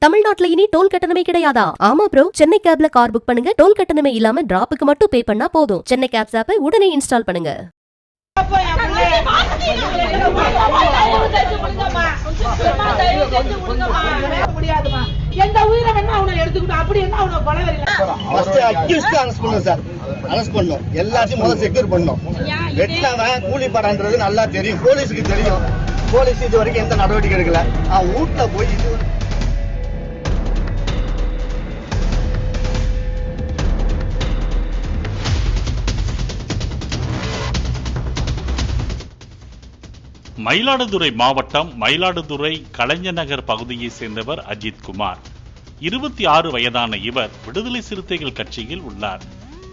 தமிழ்நாட்டுல இனி டோல் கட்டணமே கிடையாதா? ஆமா ப்ரோ, சென்னை கேப்ல கார் புக் பண்ணுங்க, டோல் கட்டணமே இல்லாம டிராப்புக்கு மட்டும் பே பண்ணா போதும். சென்னை கேப்ஸ் ஆப்பை உடனே இன்ஸ்டால் பண்ணுங்க. எந்த உயிரை வேணா அவனை எடுத்துக்கிட்டு அப்படி என்ன அவனை எல்லாத்தையும் முதல்ல செக்யூர் பண்ணோம். வெட்டினவன் கூலி படான்றது நல்லா தெரியும், போலீஸுக்கு தெரியும். போலீஸ் இது வரைக்கும் எந்த நடவடிக்கை எடுக்கல. வீட்டுல போய் இது மயிலாடுதுறை மாவட்டம் மயிலாடுதுறை கலைஞர் நகர் பகுதியை சேர்ந்தவர் அஜித் குமார். 26 வயதான இவர் விடுதலை சிறுத்தைகள் கட்சியில் உள்ளார்.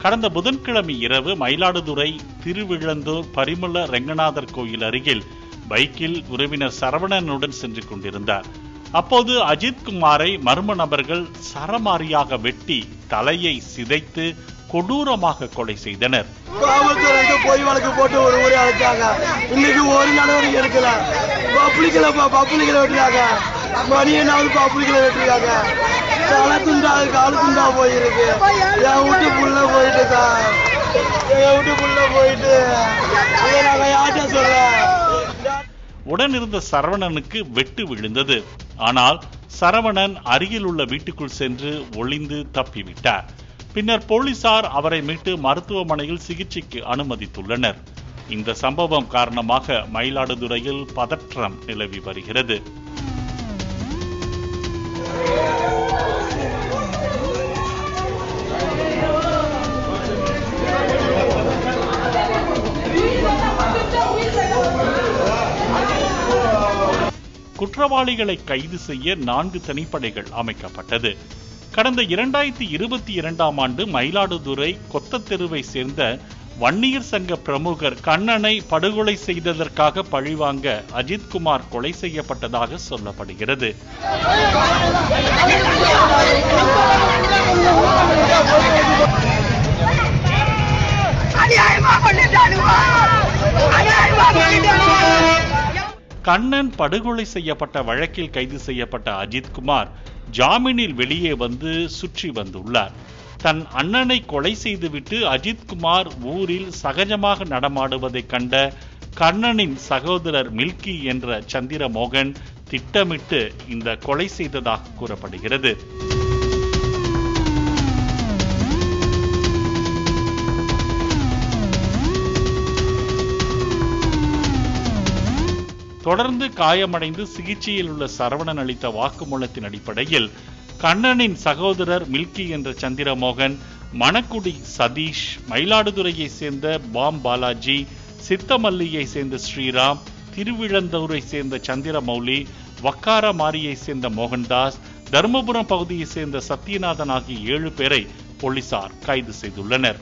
கடந்த புதன்கிழமை இரவு மயிலாடுதுறை திருவிழந்தூர் பரிமள ரெங்கநாதர் கோயில் அருகில் பைக்கில் உறவினர் சரவணனுடன் சென்று கொண்டிருந்தார். அப்போது அஜித் குமாரை மர்ம நபர்கள் சரமாரியாக வெட்டி தலையை சிதைத்து கொடூரமாக கொலை செய்தனர். காவல்துறைக்கு பொய் வழக்கு போட்டு ஒரு ஊரை அழைச்சாங்க. இன்னைக்கு ஒரு நடவடிக்கை எடுக்கல. பப்ளிக்களை வெட்டினாங்க. மணியனாவது பப்ளிக்களை வெட்டிருக்காங்க. தலை துண்டா காலு துண்டா போயிருக்கு. என் வீட்டு புள்ள போயிட்டு சார், என் வீட்டு புள்ள போயிட்டு நாங்க யார்கிட்ட சொல்ல. உடன் இருந்த சரவணனுக்கு வெட்டு விழுந்தது. ஆனால் சரவணன் அருகில் உள்ள வீட்டுக்குள் சென்று ஒளிந்து தப்பிவிட்டார். பின்னர் போலீசார் அவரை மீட்டு மருத்துவமனையில் சிகிச்சைக்கு அனுமதித்துள்ளனர். இந்த சம்பவம் காரணமாக மயிலாடுதுறையில் பதற்றம் நிலவி வருகிறது. குற்றவாளிகளை கைது செய்ய 4 தனிப்படைகள் அமைக்கப்பட்டது. கடந்த 2022ஆம் ஆண்டு மயிலாடுதுறை கொத்தத்தெருவை சேர்ந்த வன்னியர் சங்க பிரமுகர் கண்ணனை படுகொலை செய்ததற்காக பழிவாங்க அஜித் குமார் கொலை செய்யப்பட்டதாக சொல்லப்படுகிறது. கண்ணன் படுகொலை செய்யப்பட்ட வழக்கில் கைது செய்யப்பட்ட அஜித் குமார் ஜாமீனில் வெளியே வந்து சுற்றி வந்துள்ளார். தன் அண்ணனை கொலை செய்துவிட்டு அஜித் குமார் ஊரில் சகஜமாக நடமாடுவதை கண்ட கண்ணனின் சகோதரர் மில்கி என்ற சந்திரமோகன் திட்டமிட்டு இந்த கொலை செய்ததாக கூறப்படுகிறது. தொடர்ந்து காயமடைந்து சிகிச்சையில் உள்ள சரவணன் அளித்த வாக்குமூலத்தின் அடிப்படையில் கண்ணனின் சகோதரர் மில்கி என்ற சந்திரமோகன், மணக்குடி சதீஷ், மயிலாடுதுறையை சேர்ந்த பாம் பாலாஜி, சித்தமல்லியை சேர்ந்த ஸ்ரீராம், திருவிழந்தூரை சேர்ந்த சந்திரமௌலி, வக்காரமாரியை சேர்ந்த மோகன்தாஸ், தர்மபுரம் பகுதியை சேர்ந்த சத்யநாதன் ஆகிய 7 பேரை போலீசார் கைது செய்துள்ளனர்.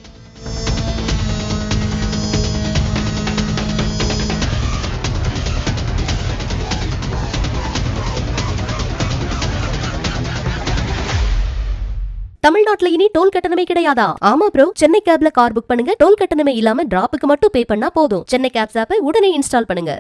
தமிழ்நாட்டுல இனி டோல் கட்டணமே கிடையாதா? ஆமா ப்ரோ, சென்னை கேப்ல கார் புக் பண்ணுங்க, டோல் கட்டணமே இல்லாம டிராப்புக்கு மட்டும் பே பண்ணா போதும். சென்னை கேப்ஸ் ஆப்பை உடனே இன்ஸ்டால் பண்ணுங்க.